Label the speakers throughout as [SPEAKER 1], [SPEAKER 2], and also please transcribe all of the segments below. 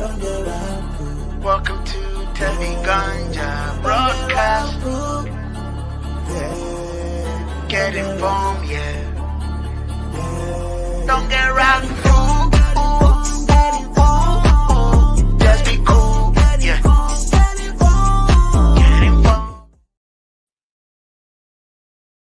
[SPEAKER 1] Welcome to Tevi Ganja Broadcast. Get informed, yeah. Don't get rotten fool. Just be cool, yeah. Get informed.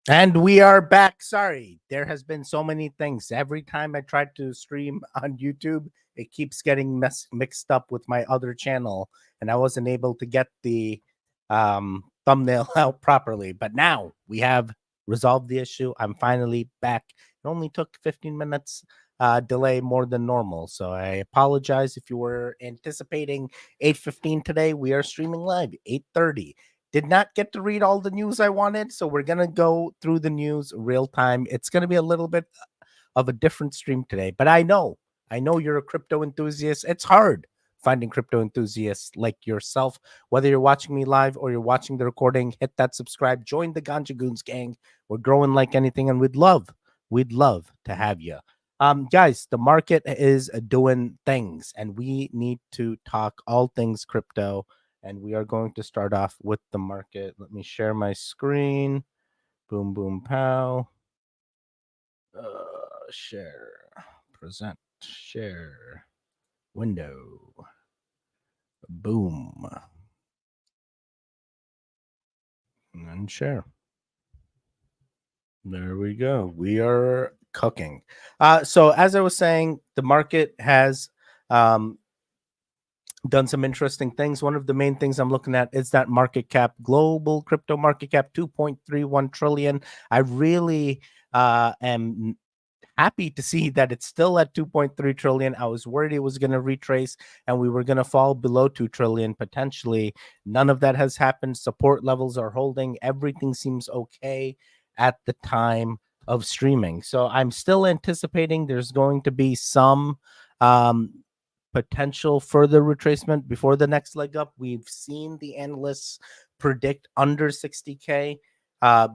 [SPEAKER 2] And we are back. Sorry, there has been so many things. Every time I try to stream on YouTube, it keeps getting mixed up with my other channel, and I wasn't able to get the thumbnail out properly. But now we have resolved the issue. I'm finally back. It only took 15 minutes delay more than normal, so I apologize if you were anticipating 8:15 today. We are streaming live 8:30. Did not get to read all the news I wanted, so we're gonna go through the news real time. It's gonna be a little bit of a different stream today, but I know you're a crypto enthusiast. It's hard finding crypto enthusiasts like yourself, whether you're watching me live or you're watching the recording. Hit that subscribe, join the Ganja Goons gang. We're growing like anything, and we'd love to have you. Guys, the market is doing things, and we need to talk all things crypto. And we are going to start off with the market. Let me share my screen. Boom, boom, pow. Share, present, share, window. Boom. And share. There we go. We are cooking. So as I was saying, the market has done some interesting things. One of the main things I'm looking at is that market cap, global crypto market cap, 2.31 trillion. I really am happy to see that it's still at 2.3 trillion. I was worried it was going to retrace and we were going to fall below 2 trillion potentially. None of that has happened. Support levels are holding. Everything seems okay at the time of streaming. So I'm still anticipating there's going to be some potential further retracement before the next leg up. We've seen the analysts predict under 60K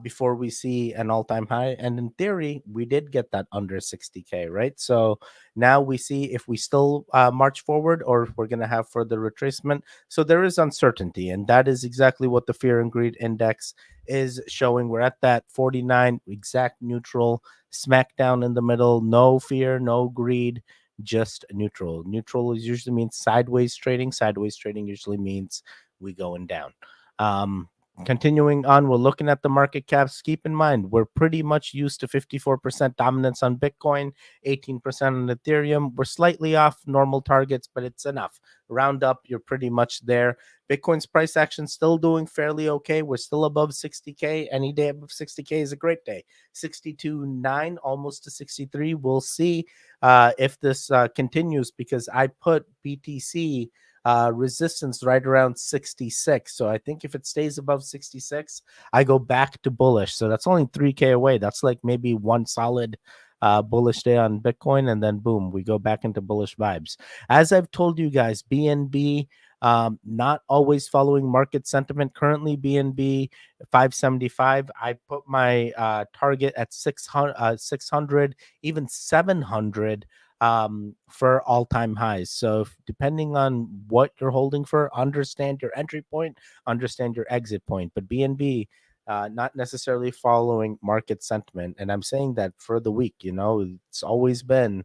[SPEAKER 2] before we see an all-time high. And in theory, we did get that under 60K, right? So now we see if we still march forward or if we're going to have further retracement. So there is uncertainty, and that is exactly what the Fear and Greed Index is showing. We're at that 49 exact neutral, smack down in the middle, no fear, no greed, just neutral. Neutral usually means sideways trading. Sideways trading usually means we going down. Continuing on, we're looking at the market caps. Keep in mind, we're pretty much used to 54% dominance on Bitcoin, 18% on Ethereum. We're slightly off normal targets, but it's enough. Round up, you're pretty much there. Bitcoin's price action still doing fairly okay. We're still above 60K. Any day above 60K is a great day. 62.9, almost to 63. We'll see if this continues, because I put BTC resistance right around 66. So I think if it stays above 66, I go back to bullish. So that's only 3K away. That's like maybe one solid bullish day on Bitcoin, and then boom, we go back into bullish vibes. As I've told you guys, BNB not always following market sentiment. Currently BNB 575. I put my target at 600, even 700 for all-time highs. So depending on what you're holding for, understand your entry point, understand your exit point. But BNB not necessarily following market sentiment, and I'm saying that for the week. It's always been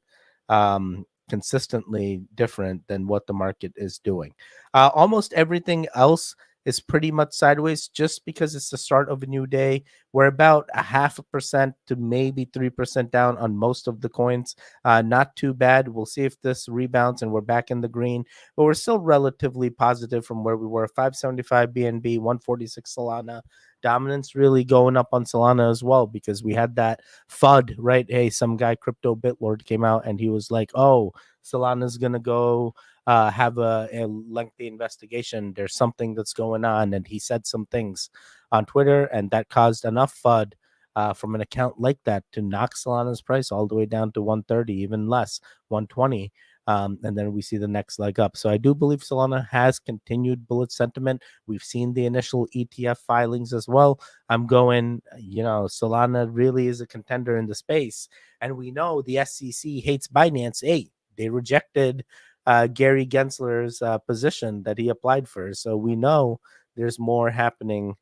[SPEAKER 2] consistently different than what the market is doing. Almost everything else is pretty much sideways, just because it's the start of a new day. We're about 0.5% to maybe 3% down on most of the coins. Not too bad. We'll see if this rebounds and we're back in the green, but we're still relatively positive from where we were. 575 BNB, 146 Solana. Dominance really going up on Solana as well, because we had that FUD, right? Hey, some guy, Crypto Bitlord, came out and he was like, oh, Solana's going to go have a lengthy investigation. There's something that's going on. And he said some things on Twitter, and that caused enough FUD from an account like that to knock Solana's price all the way down to 130, even less, 120. And then we see the next leg up. So I do believe Solana has continued bullish sentiment. We've seen the initial ETF filings as well. I'm going, Solana really is a contender in the space. And we know the SEC hates Binance. Hey, they rejected Gary Gensler's position that he applied for. So we know there's more happening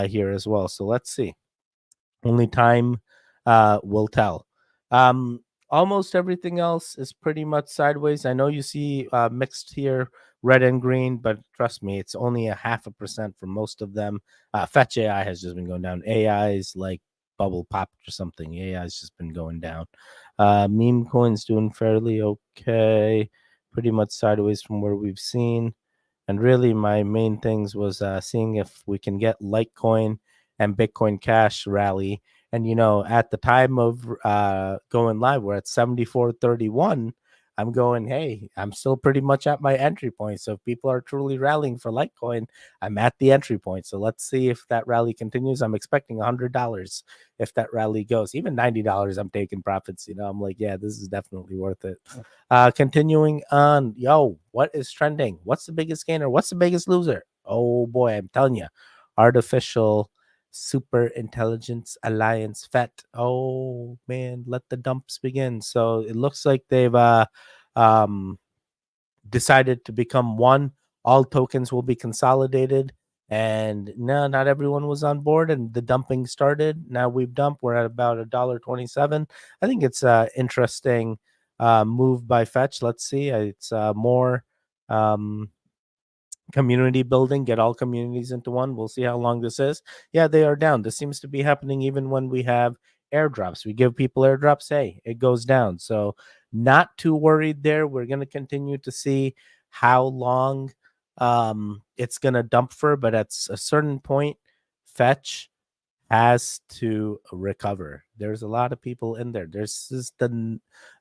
[SPEAKER 2] here as well. So let's see. Only time will tell. Um, Almost everything else is pretty much sideways. I know you see mixed here, red and green, but trust me, it's only a 0.5% for most of them. Fetch AI has just been going down. AI is like bubble popped or something. AI has just been going down. Meme coins doing fairly okay, pretty much sideways from where we've seen. And really, my main things was seeing if we can get Litecoin and Bitcoin Cash rally. And at the time of going live, we're at 74.31. I'm going, hey, I'm still pretty much at my entry point. So if people are truly rallying for Litecoin, I'm at the entry point. So let's see if that rally continues. I'm expecting $100 if that rally goes. Even $90, I'm taking profits. I'm like, yeah, this is definitely worth it. Continuing on, what is trending? What's the biggest gainer? What's the biggest loser? Oh boy, I'm telling you, artificial super intelligence alliance FET. Oh man, let the dumps begin. So it looks like they've um decided to become one. All tokens will be consolidated. And no, not everyone was on board, and the dumping started. Now we've dumped. We're at about $1.27. I think it's interesting move by Fetch. Let's see. It's more community building, get all communities into one. We'll see how long this is. Yeah, they are down. This seems to be happening even when we have airdrops. We give people airdrops, hey, it goes down. So not too worried there. We're going to continue to see how long it's going to dump for, but at a certain point, Fetch has to recover. There's a lot of people in there. There's this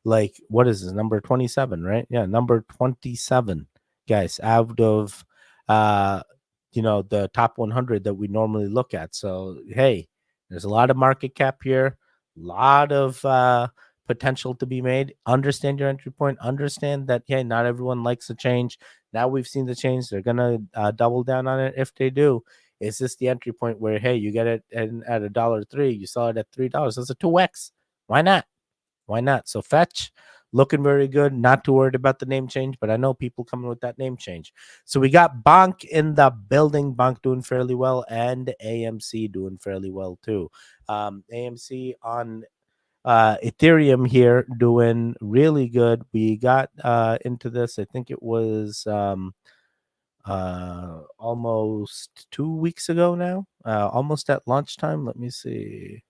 [SPEAKER 2] like, what is this, number 27, right? Yeah, number 27 guys out of the top 100 that we normally look at. So hey, there's a lot of market cap here, a lot of potential to be made. Understand your entry point, understand that hey, not everyone likes a change. Now we've seen the change, they're gonna double down on it. If they do, is this the entry point where hey, you get it at $1.03, you saw it at $3? That's a 2x. Why not? Why not? So Fetch looking very good. Not too worried about the name change, but I know people coming with that name change. So we got Bonk in the building. Bonk doing fairly well, and AMC doing fairly well too. AMC on Ethereum here doing really good. We got into this, I think it was almost 2 weeks ago now, almost at lunchtime. Let me see.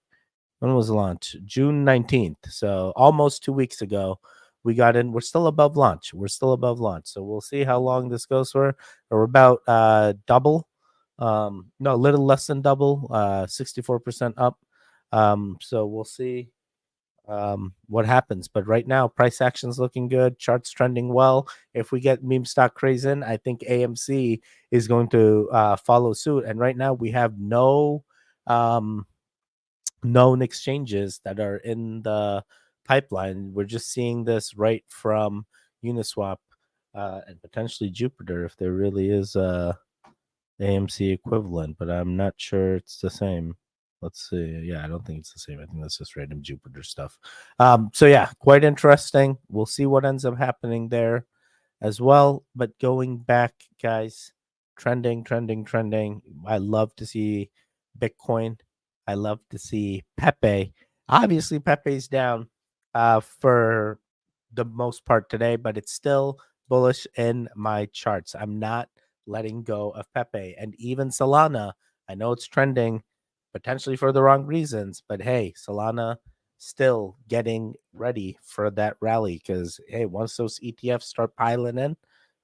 [SPEAKER 2] When was the launch? June 19th. So almost 2 weeks ago, we got in. We're still above launch. We're still above launch. So we'll see how long this goes for. We're about double. No, a little less than double, 64% up. So we'll see what happens. But right now, price action's looking good. Charts trending well. If we get meme stock craze in, I think AMC is going to follow suit. And right now, we have no known exchanges that are in the pipeline. We're just seeing this right from Uniswap and potentially Jupiter if there really is a AMC equivalent, but I'm not sure it's the same. Let's see. Yeah, I don't think it's the same. I think that's just random Jupiter stuff. So yeah, quite interesting. We'll see what ends up happening there as well. But going back, guys, trending. I love to see Bitcoin. I love to see Pepe. Obviously, Pepe's down for the most part today, but it's still bullish in my charts. I'm not letting go of Pepe. And even Solana, I know it's trending potentially for the wrong reasons, but hey, Solana still getting ready for that rally because hey, once those ETFs start piling in,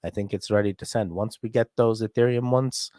[SPEAKER 2] I think it's ready to send. Once we get those Ethereum ones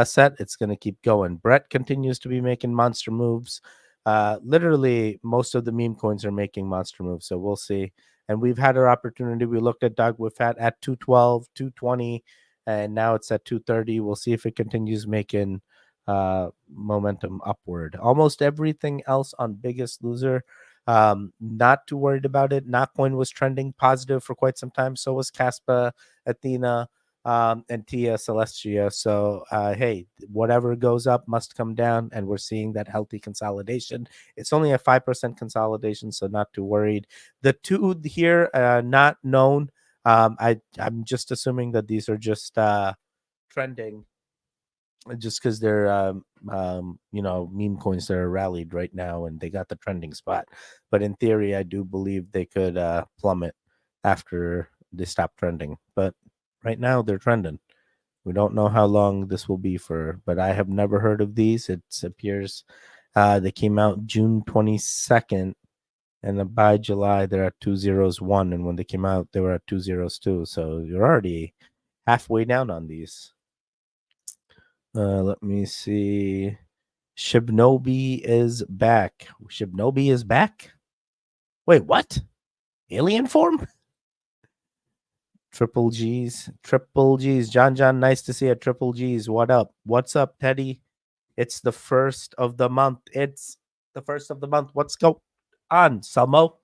[SPEAKER 2] set, it's going to keep going. Brett continues to be making monster moves. Literally, most of the meme coins are making monster moves, so we'll see. And we've had our opportunity. We looked at Dogwood Fat at 212, 220, and now it's at 230. We'll see if it continues making momentum upward. Almost everything else on Biggest Loser, not too worried about it. Notcoin was trending positive for quite some time. So was Caspa, Athena, and Tia Celestia. So hey, whatever goes up must come down, and we're seeing that healthy consolidation. It's only a 5% consolidation, so not too worried. The two here not known I'm just assuming that these are just trending, just because they're meme coins that are rallied right now and they got the trending spot. But in theory, I do believe they could plummet after they stop trending. But right now, they're trending. We don't know how long this will be for, but I have never heard of these. It appears they came out June 22nd, and then by July they're at 201. And when they came out, they were at 202. So you're already halfway down on these. Let me see. Shibnobi is back. Shibnobi is back. Wait, what? Alien form? Triple G's. John, nice to see you. Triple G's. What up? What's up, Teddy? It's the first of the month. What's going on, Samo?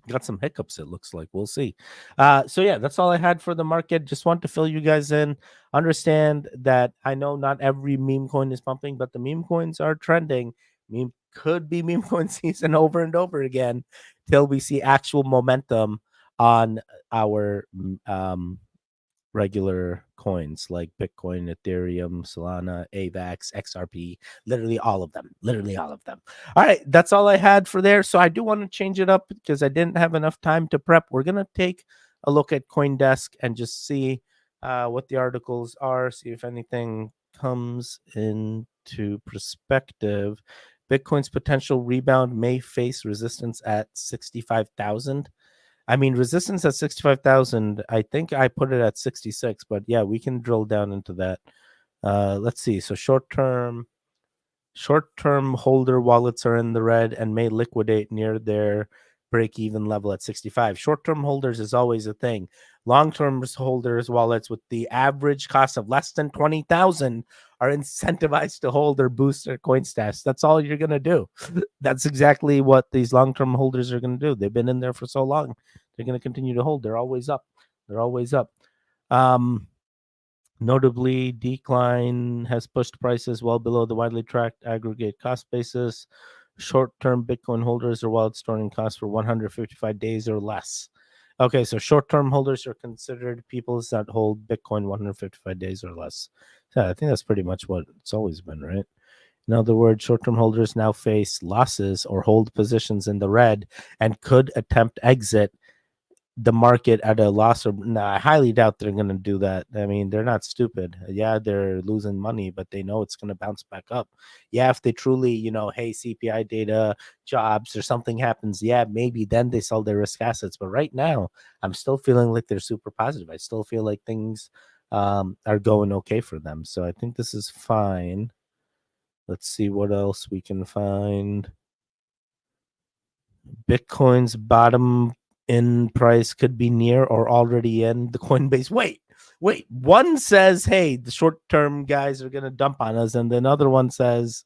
[SPEAKER 2] Got some hiccups, it looks like. We'll see. So yeah, that's all I had for the market. Just want to fill you guys in. Understand that I know not every meme coin is pumping, but the meme coins are trending. Could be meme coin season over and over again till we see actual momentum on our regular coins like Bitcoin, Ethereum, Solana, AVAX, XRP, literally all of them. All right, that's all I had for there. So I do want to change it up because I didn't have enough time to prep. We're going to take a look at CoinDesk and just see what the articles are, see if anything comes into perspective. Bitcoin's potential rebound may face resistance at 65,000. I mean, resistance at 65,000. I think I put it at 66, but yeah, we can drill down into that. Let's see. So short-term holder wallets are in the red and may liquidate near their break-even level at 65. Short-term holders is always a thing. Long-term holders wallets with the average cost of less than 20,000 are incentivized to hold or boost their coin stash. That's all you're going to do. That's exactly what these long-term holders are going to do. They've been in there for so long. They're going to continue to hold. They're always up. Notably, decline has pushed prices well below the widely tracked aggregate cost basis. Short-term Bitcoin holders are wallet storing costs for 155 days or less. Okay, so short-term holders are considered people that hold Bitcoin 155 days or less. Yeah, I think that's pretty much what it's always been, right? In other words, short-term holders now face losses or hold positions in the red and could attempt exit the market at a loss. Or I highly doubt they're going to do that. I mean, they're not stupid. Yeah, they're losing money, but they know it's going to bounce back up. Yeah, if they truly, hey, CPI data, jobs, or something happens, yeah, maybe then they sell their risk assets. But right now, I'm still feeling like they're super positive. I still feel like things are going okay for them. So I think this is fine. Let's see what else we can find. Bitcoin's bottom in price could be near or already in the Coinbase. Wait. One says, hey, the short-term guys are going to dump on us, and then another one says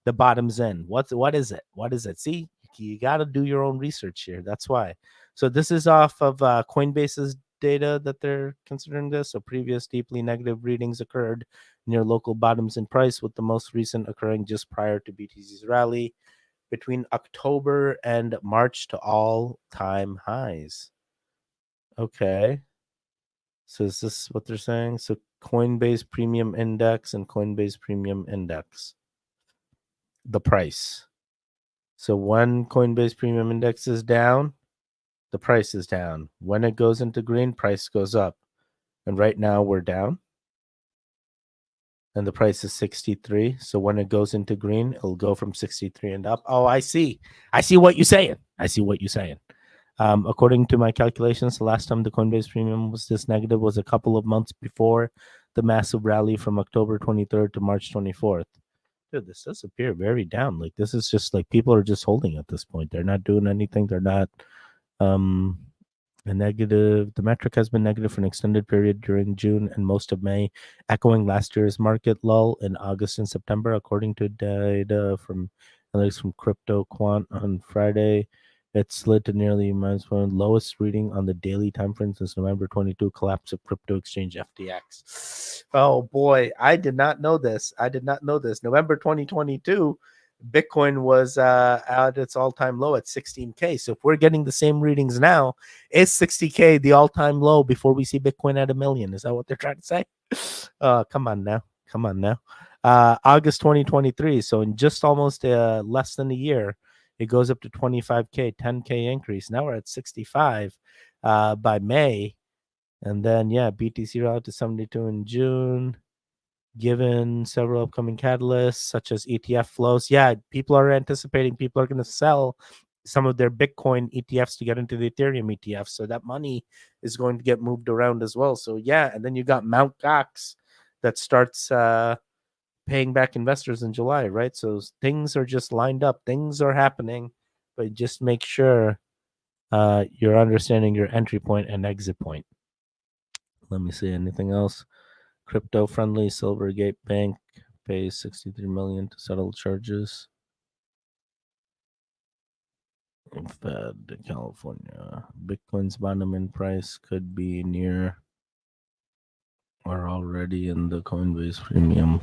[SPEAKER 2] the bottom's in. What is it? See, you got to do your own research here. That's why. So this is off of Coinbase's data that they're considering this. So previous deeply negative readings occurred near local bottoms in price, with the most recent occurring just prior to BTC's rally between October and March to all-time highs. Okay. So is this what they're saying? So Coinbase Premium Index and Coinbase Premium Index. The price. So when Coinbase Premium Index is down, the price is down. When it goes into green, price goes up. And right now we're down. And the price is 63. So when it goes into green, it'll go from 63 and up. Oh, I see. I see what you're saying. According to my calculations, the last time the Coinbase Premium was this negative was a couple of months before the massive rally from October 23rd to March 24th. Dude, this does appear very down. Like, this is just like people are just holding at this point. They're not doing anything. They're not a negative. The metric has been negative for an extended period during June and most of May, echoing last year's market lull in August and September, according to data from Crypto Quant on Friday. It slid to nearly -1, lowest reading on the daily time frame since November 22 collapse of crypto exchange FTX. Oh boy, I did not know this. November 2022. Bitcoin was at its all-time low at 16K. So if we're getting the same readings now, is 60K the all-time low before we see Bitcoin at 1 million? Is that what they're trying to say? Come on now. Come on now. August 2023. So in just almost less than a year, it goes up to 25K, 10K increase. Now we're at 65 by May. And then, yeah, BTC rallied to 72 in June. Given several upcoming catalysts, such as ETF flows, yeah, people are anticipating people are going to sell some of their Bitcoin ETFs to get into the Ethereum ETFs. So that money is going to get moved around as well. So, yeah, and then you got Mt. Gox that starts paying back investors in July, right? So things are just lined up, things are happening, but just make sure you're understanding your entry point and exit point. Let me see anything else. Crypto friendly Silvergate Bank pays 63 million to settle charges. Fed California. Bitcoin's bottom in price could be near or already in the Coinbase premium.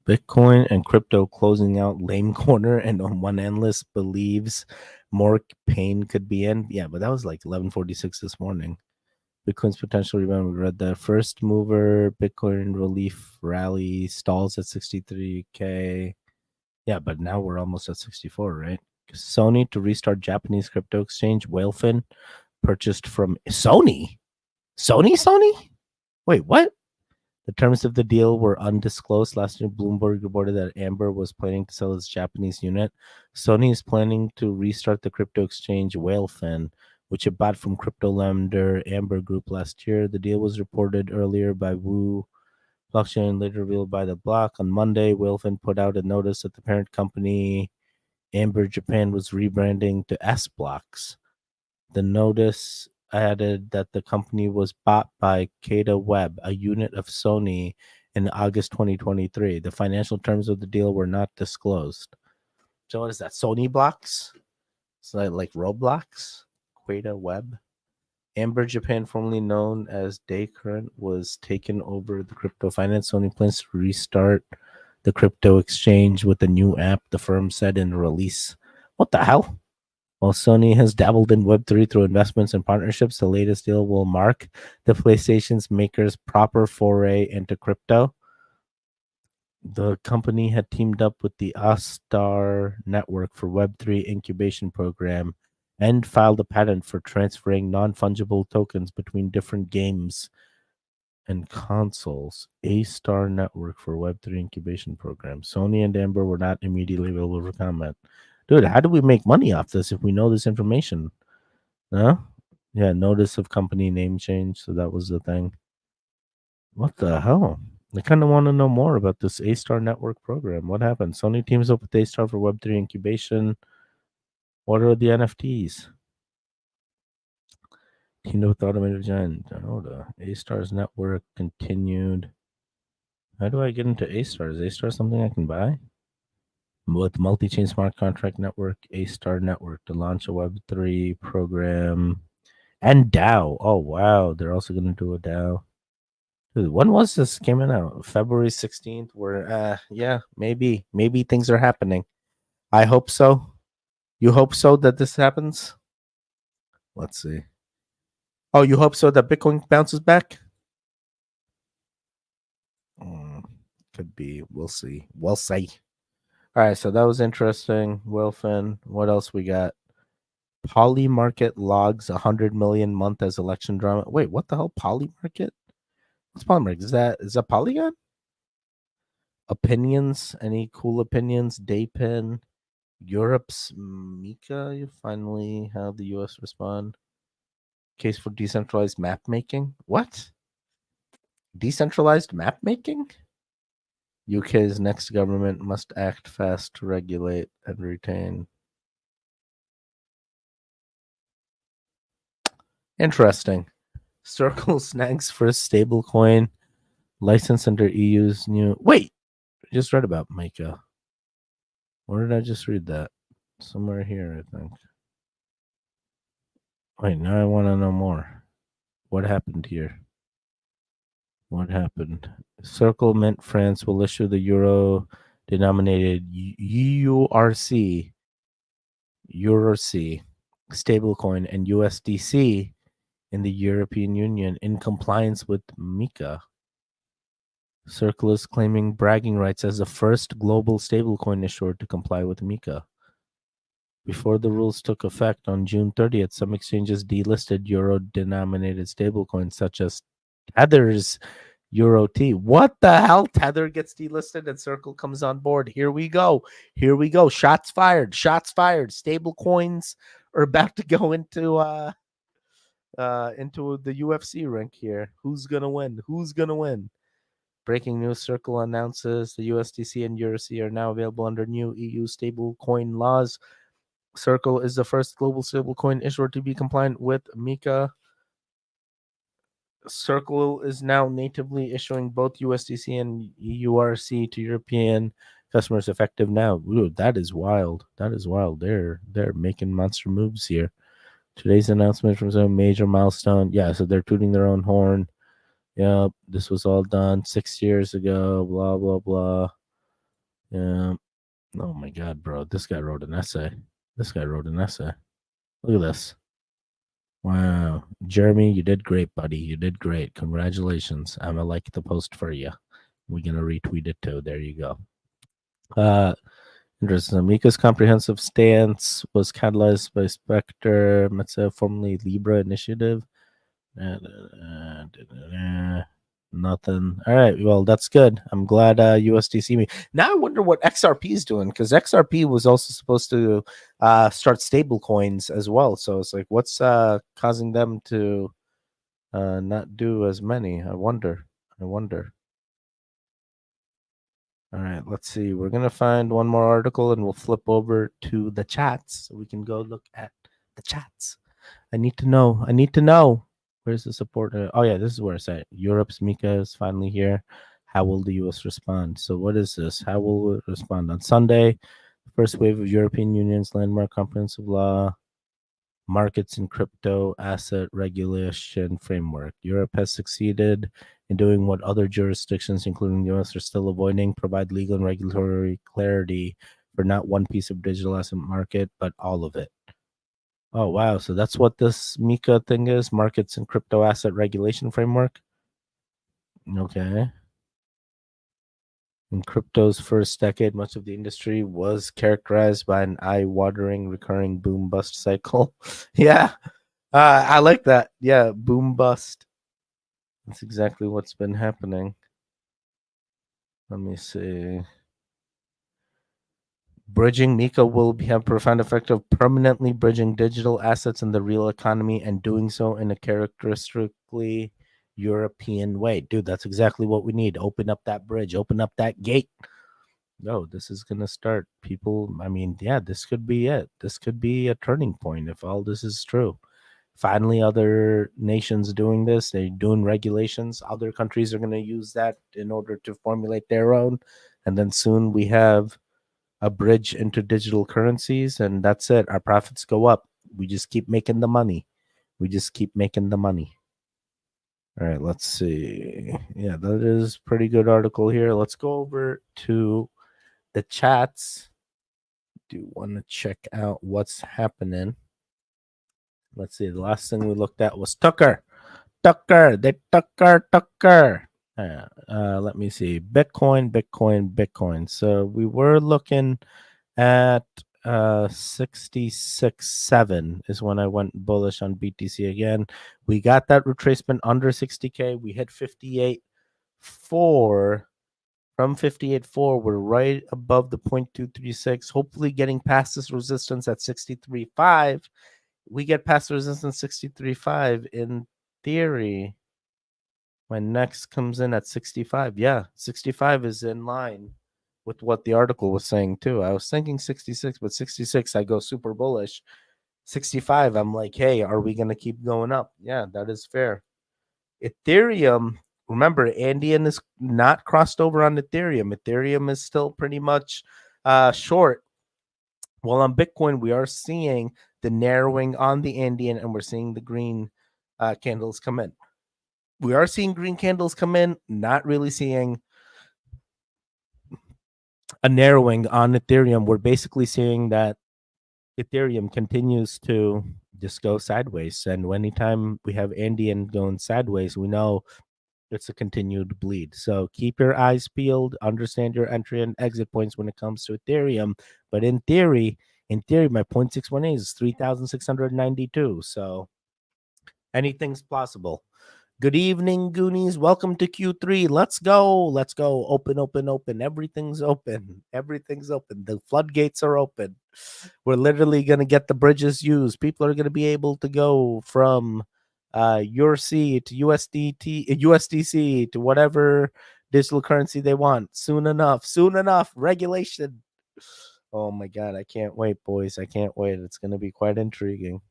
[SPEAKER 2] Bitcoin and crypto closing out lame corner, and on one analyst believes more pain could be in. Yeah, but that was like 11:46 this morning. Bitcoin's potential rebound. We read that first mover Bitcoin relief rally stalls at 63K. Yeah, but now we're almost at 64, right? Sony to restart Japanese crypto exchange. Whalefin purchased from Sony. Sony? Wait, what? The terms of the deal were undisclosed. Last year, Bloomberg reported that Amber was planning to sell its Japanese unit. Sony is planning to restart the crypto exchange Whalefin, which it bought from crypto lender Amber Group last year. The deal was reported earlier by Wu Blockchain and later revealed by The Block. On Monday, Whalefin put out a notice that the parent company Amber Japan was rebranding to S Blocks. The notice added that the company was bought by Cada Web, a unit of Sony, in August 2023. The financial terms of the deal were not disclosed. So what is that? Sony Blocks? So like Roblox? Cada Web? Amber Japan, formerly known as Daycurrent, was taken over the crypto finance. Sony plans to restart the crypto exchange with a new app, the firm said in a release. What the hell? While Sony has dabbled in Web3 through investments and partnerships, the latest deal will mark the PlayStation's maker's proper foray into crypto. The company had teamed up with the Astar Network for Web3 incubation program and filed a patent for transferring non-fungible tokens between different games and consoles. A-Star Network for Web3 incubation program. Sony and Amber were not immediately available for comment. Dude, how do we make money off this if we know this information? Huh? Yeah, notice of company name change. So that was the thing. What the hell? I kind of want to know more about this A-Star Network program. What happened? Sony teams up with A-Star for Web3 incubation. What are the NFTs? Teamed up with Automated Giant. Oh, the A-Star's network continued. How do I get into A-Star? Is A-Star something I can buy? With multi-chain smart contract network, A-Star Network to launch a Web3 program and DAO. Oh, wow. They're also going to do a DAO. Dude, when was this came out? February 16th. Where, yeah, maybe things are happening. I hope so. You hope so that this happens? Let's see. Oh, you hope so that Bitcoin bounces back? Could be. We'll see. We'll see. All right, so that was interesting. Wilfin, what else we got? Polymarket logs 100 million month as election drama. Wait, what the hell? Polymarket? What's Polymarket? Is that Polygon? Opinions? Any cool opinions? Daypin, Europe's Mika. You finally have the U.S. respond. Case for decentralized map making. What? Decentralized map making? UK's next government must act fast to regulate and retain. Interesting. Circle snags first stablecoin license under EU's new. Wait, I just read about Mika. Where did I just read that? Somewhere here, I think. Wait, now I want to know more. What happened here? What happened? Circle Mint France will issue the euro denominated EURC, EURC stablecoin and USDC in the European Union in compliance with MiCA. Circle is claiming bragging rights as the first global stablecoin issuer to comply with MiCA. Before the rules took effect on June 30th, some exchanges delisted euro-denominated stablecoins such as Tether's Euro T. What the hell? Tether gets delisted and Circle comes on board. Here we go. Here we go. Shots fired. Shots fired. Stablecoins are about to go into the UFC rink here. Who's gonna win? Who's gonna win? Breaking news: Circle announces the USDC and EURC are now available under new EU stablecoin laws. Circle is the first global stablecoin issuer to be compliant with MiCA. Circle is now natively issuing both USDC and EURC to European customers effective now. Ooh, that is wild. That is wild. They're making monster moves here. Today's announcement from some major milestone. Yeah, so they're tooting their own horn. Yeah, this was all done 6 years ago. Blah blah blah. Yeah. Oh my God, bro! This guy wrote an essay. Look at this. Wow. Jeremy, you did great, buddy. You did great. Congratulations. I'm going to like the post for you. We're going to retweet it too. There you go. Interesting. MiCA's comprehensive stance was catalyzed by Spectre, formerly Libra Initiative. Nothing. All right. Well, that's good. I'm glad USDC me. Now I wonder what XRP is doing, because XRP was also supposed to start stable coins as well. So it's like, what's causing them to not do as many? I wonder. All right. Let's see. We're going to find one more article and we'll flip over to the chats so we can go look at the chats. I need to know. Where's the support? Oh, yeah, this is where it's at. Europe's MiCA is finally here. How will the U.S. respond? So what is this? How will it respond? On Sunday, first wave of European Union's landmark comprehensive law, markets and crypto asset regulation framework. Europe has succeeded in doing what other jurisdictions, including the U.S., are still avoiding: provide legal and regulatory clarity for not one piece of digital asset market, but all of it. Oh, wow. So that's what this MiCA thing is, markets and crypto asset regulation framework. Okay. In crypto's first decade, much of the industry was characterized by an eye-watering recurring boom-bust cycle. Yeah, I like that. Yeah, boom-bust. That's exactly what's been happening. Let me see. Bridging MiCA will have profound effect of permanently bridging digital assets in the real economy and doing so in a characteristically European way. Dude, that's exactly what we need. Open up that bridge, open up that gate. No, this is going to start. People, I mean, yeah, this could be it. This could be a turning point if all this is true. Finally, other nations doing this, they're doing regulations. Other countries are going to use that in order to formulate their own. And then soon we have a bridge into digital currencies, and that's it. Our profits go up. We just keep making the money. All right, let's see. Yeah, that is pretty good article here. Let's go over to the chats. Do want to check out what's happening. Let's see. The last thing we looked at was Tucker. Tucker. Let me see. Bitcoin. So we were looking at 66.7 is when I went bullish on BTC again. We got that retracement under 60K. We hit 58.4. From 58.4, we're right above the 0.236. Hopefully getting past this resistance at 63.5. We get past the resistance 63.5 in theory. My next comes in at 65. Yeah, 65 is in line with what the article was saying too. I was thinking 66, but 66 I go super bullish. 65 I'm like, hey, are we going to keep going up? Yeah, that is fair. Ethereum, remember, Andean is not crossed over on Ethereum. Ethereum is still pretty much short. Well, on Bitcoin, we are seeing the narrowing on the Andean, and we're seeing the green candles come in. We are seeing green candles come in, not really seeing a narrowing on Ethereum. We're basically seeing that Ethereum continues to just go sideways. And anytime we have Andean going sideways, we know it's a continued bleed. So keep your eyes peeled, understand your entry and exit points when it comes to Ethereum. But in theory, my 0.618 is 3,692. So anything's possible. Good evening, Goonies. Welcome to Q3. Let's go. Let's go. Open, open, open. Everything's open. Everything's open. The floodgates are open. We're literally going to get the bridges used. People are going to be able to go from USC to USDC to whatever digital currency they want soon enough. Soon enough. Regulation. Oh my God. I can't wait, boys. I can't wait. It's going to be quite intriguing.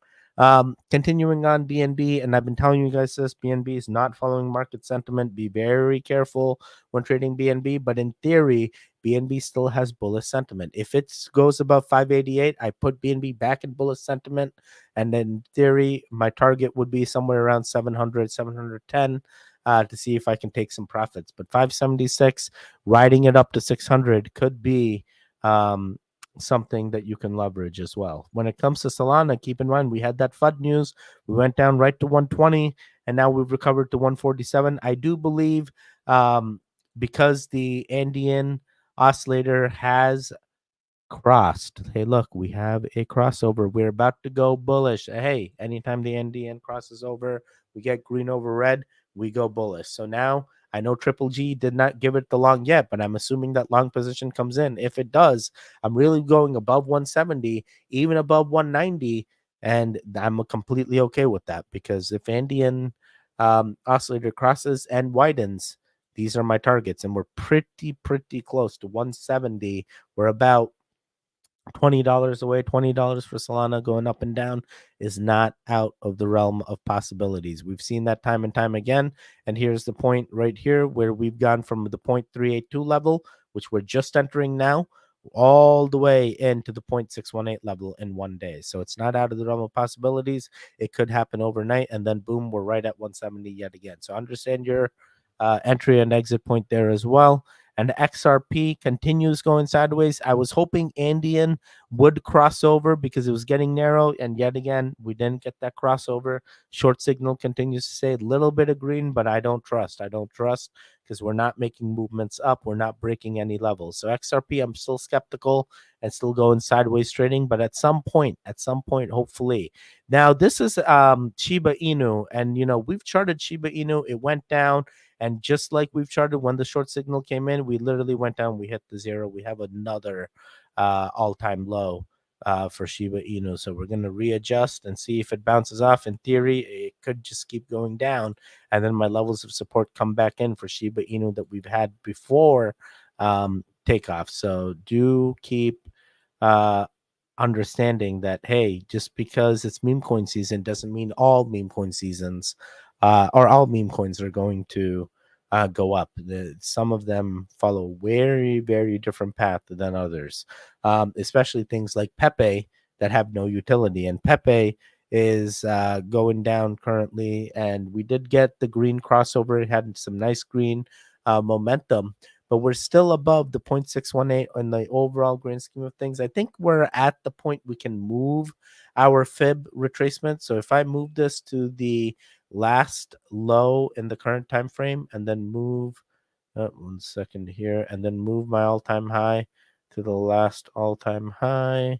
[SPEAKER 2] Continuing on BNB, and I've been telling you guys this, BNB is not following market sentiment. Be very careful when trading BNB, but in theory, BNB still has bullish sentiment. If it goes above 588, I put BNB back in bullish sentiment, and in theory, my target would be somewhere around 700, 710 to see if I can take some profits. But 576, riding it up to 600 could be something that you can leverage as well. When it comes to Solana, keep in mind we had that FUD news. We went down right to 120, and now we've recovered to 147. I do believe because the Andean oscillator has crossed. Hey, look, we have a crossover. We're about to go bullish. Hey, anytime the Andean crosses over, we get green over red, we go bullish. So now I know Triple G did not give it the long yet, but I'm assuming that long position comes in. If it does, I'm really going above 170, even above 190, and I'm completely okay with that because if Andean oscillator crosses and widens, these are my targets, and we're pretty close to 170. We're about $20 away. $20 for Solana going up and down is not out of the realm of possibilities. We've seen that time and time again. And here's the point right here where we've gone from the 0.382 level, which we're just entering now, all the way into the 0.618 level in 1 day. So it's not out of the realm of possibilities. It could happen overnight, and then boom, we're right at 170 yet again. So understand your entry and exit point there as well. And XRP continues going sideways. I was hoping Andean would cross over because it was getting narrow, and yet again, we didn't get that crossover. Short signal continues to say a little bit of green, but I don't trust. I don't trust because we're not making movements up. We're not breaking any levels. So XRP, I'm still skeptical and still going sideways trading, but at some point, hopefully. Now, this is Shiba Inu, and, you know, we've charted Shiba Inu. It went down. And just like we've charted when the short signal came in, we literally went down. We hit the zero. We have another all-time low for Shiba Inu. So we're going to readjust and see if it bounces off. In theory, it could just keep going down. And then my levels of support come back in for Shiba Inu that we've had before takeoff. So do keep understanding that, hey, just because it's meme coin season doesn't mean all meme coin seasons or all meme coins are going to go up. Some of them follow very different path than others, especially things like Pepe that have no utility. And Pepe is going down currently, and we did get the green crossover. It had some nice green momentum, but we're still above the 0.618 in the overall grand scheme of things. I think we're at the point we can move our fib retracement. So if I move this to the last low in the current time frame and then move 1 second here and then move my all-time high to the last all-time high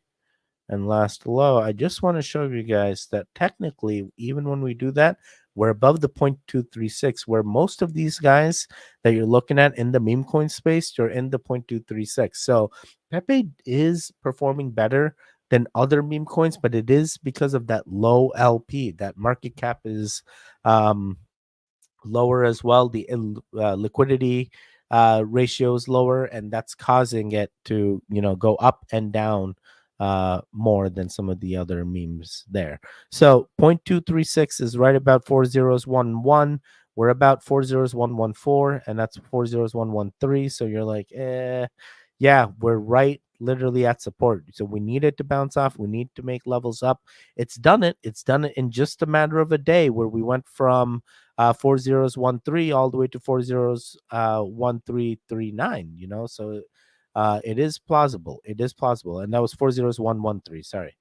[SPEAKER 2] and last low, I just want to show you guys that technically, even when we do that, we're above the 0.236, where most of these guys that you're looking at in the meme coin space, you're in the 0.236. So Pepe is performing better than other meme coins, but it is because of that low LP. That market cap is lower as well. The liquidity ratio is lower, and that's causing it to, you know, go up and down more than some of the other memes there. So 0.236 is right about 40111. We're about 40114, and that's 40113. So you're like, yeah, we're right literally at support. So we need it to bounce off. We need to make levels up. It's done it. It's done it in just a matter of a day, where we went from 4013 all the way to 401339. So it is plausible. It is plausible, and that was 40113. Sorry.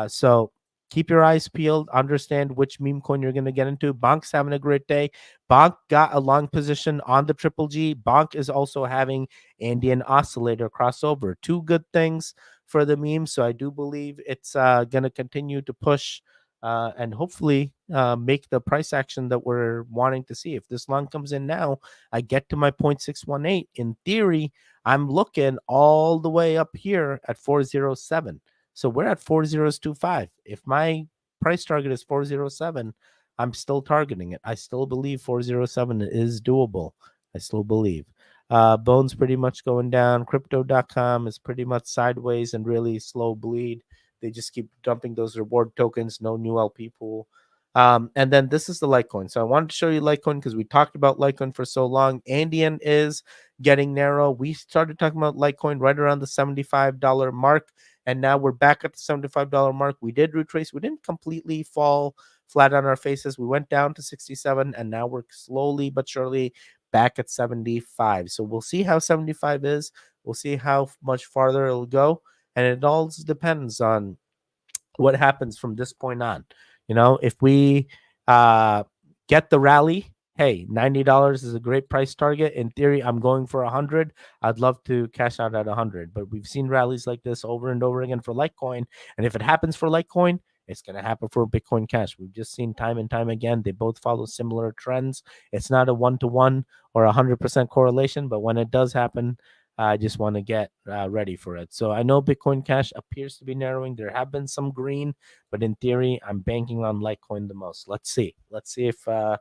[SPEAKER 2] So keep your eyes peeled. Understand which meme coin you're going to get into. Bonk's having a great day. Bonk got a long position on the Triple G. Bonk is also having Andean Oscillator crossover. Two good things for the meme. So I do believe it's going to continue to push and hopefully make the price action that we're wanting to see. If this long comes in now, I get to my 0.618. In theory, I'm looking all the way up here at 407. So we're at 4025. If my price target is 407, I'm still targeting it. I still believe 407 is doable. I still believe. Bones pretty much going down. Crypto.com is pretty much sideways and really slow bleed. They just keep dumping those reward tokens, no new LP pool. And then this is the Litecoin. So I wanted to show you Litecoin because we talked about Litecoin for so long. Andean is getting narrow. We started talking about Litecoin right around the $75 mark, and now we're back at the $75 mark. We did retrace. We didn't completely fall flat on our faces. We went down to 67, and now we're slowly but surely back at 75. So we'll see how 75 is. We'll see how much farther it'll go, and it all depends on what happens from this point on. If we get the rally, hey, $90 is a great price target. In theory, I'm going for 100. I'd love to cash out at 100, but we've seen rallies like this over and over again for Litecoin. And if it happens for Litecoin, it's going to happen for Bitcoin Cash. We've just seen time and time again. They both follow similar trends. It's not a 1-to-1 or 100% correlation, but when it does happen, I just want to get ready for it. So I know Bitcoin Cash appears to be narrowing. There have been some green, but in theory, I'm banking on Litecoin the most. Let's see. Let's see if our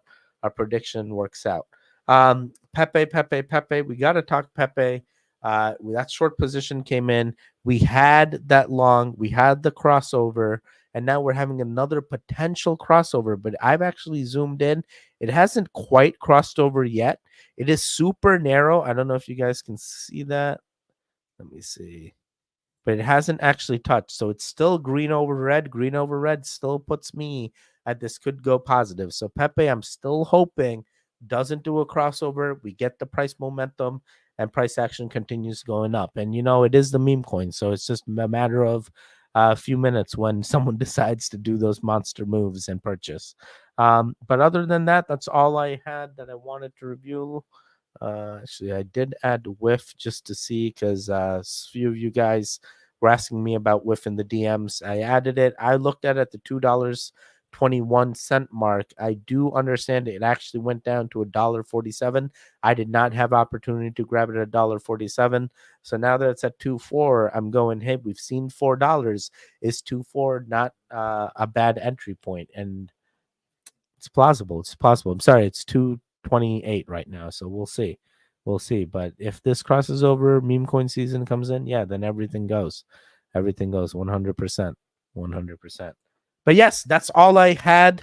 [SPEAKER 2] prediction works out. Pepe. We got to talk Pepe. That short position came in. We had that long. We had the crossover. And now we're having another potential crossover, but I've actually zoomed in. It hasn't quite crossed over yet. It is super narrow. I don't know if you guys can see that. Let me see. But it hasn't actually touched. So it's still green over red. Green over red still puts me at this could go positive. So Pepe, I'm still hoping doesn't do a crossover. We get the price momentum and price action continues going up. And, it is the meme coin. So it's just a matter of a few minutes when someone decides to do those monster moves and purchase. But other than that, that's all I had that I wanted to review. Actually, I did add whiff just to see because a few of you guys were asking me about whiff in the DMs. I added it. I looked at it at the $2.21 mark. I do understand it actually went down to $1.47. I did not have opportunity to grab it at $1.47. So now that it's at 2.4, I'm going, hey, we've seen $4. Is 2.4 not a bad entry point? And it's plausible. It's possible. I'm sorry, it's 2.28 right now. So we'll see. We'll see. But if this crosses over, meme coin season comes in, yeah, then everything goes. Everything goes 100%. 100%. But yes, that's all I had.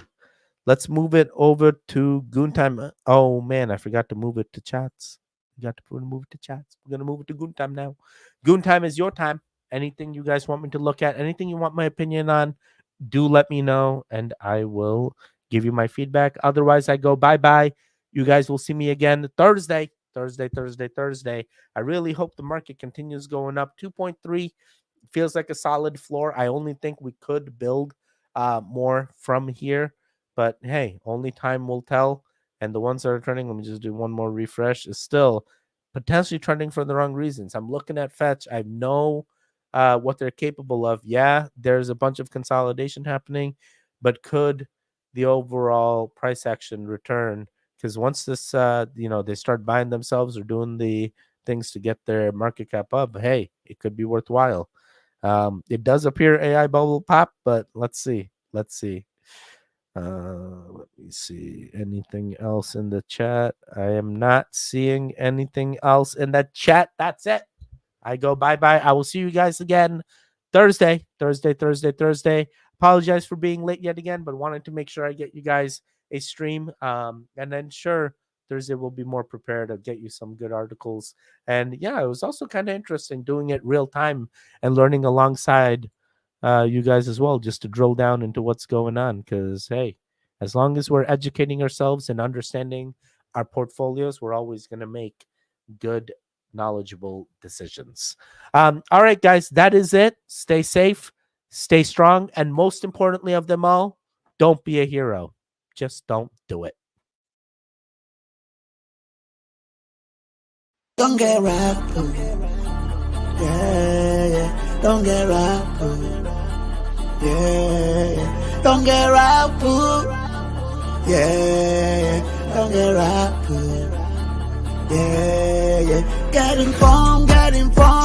[SPEAKER 2] Let's move it over to Goon Time. Oh man, I forgot to move it to chats. We got to move it to chats. We're gonna move it to Goon Time now. Goon Time is your time. Anything you guys want me to look at, anything you want my opinion on, do let me know, and I will give you my feedback. Otherwise, I go bye-bye. You guys will see me again Thursday. I really hope the market continues going up. 2.3 feels like a solid floor. I only think we could build more from here. But hey, only time will tell. And the ones that are trending, let me just do one more refresh, is still potentially trending for the wrong reasons. I'm looking at Fetch. I know what they're capable of. Yeah, there's a bunch of consolidation happening, but could the overall price action return? Because once this, they start buying themselves or doing the things to get their market cap up, hey, it could be worthwhile. It does appear AI bubble pop, but let's see. Let me see. Anything else in the chat? I am not seeing anything else in the chat. That's it. I go bye-bye. I will see you guys again Thursday. Apologize for being late yet again, but wanted to make sure I get you guys a stream. And then sure, Thursday we'll be more prepared. I'll get you some good articles. And yeah, it was also kind of interesting doing it real time and learning alongside you guys as well, just to drill down into what's going on. Because hey, as long as we're educating ourselves and understanding our portfolios, we're always going to make good, knowledgeable decisions. All right, guys, that is it. Stay safe, stay strong, and most importantly of them all, don't be a hero. Just don't do it.
[SPEAKER 3] Don't get wrapped up. Yeah, yeah. Don't get wrapped up. Yeah, yeah. Don't get wrapped up. Yeah, yeah. Don't get wrapped up. Yeah, yeah. Get informed, get informed.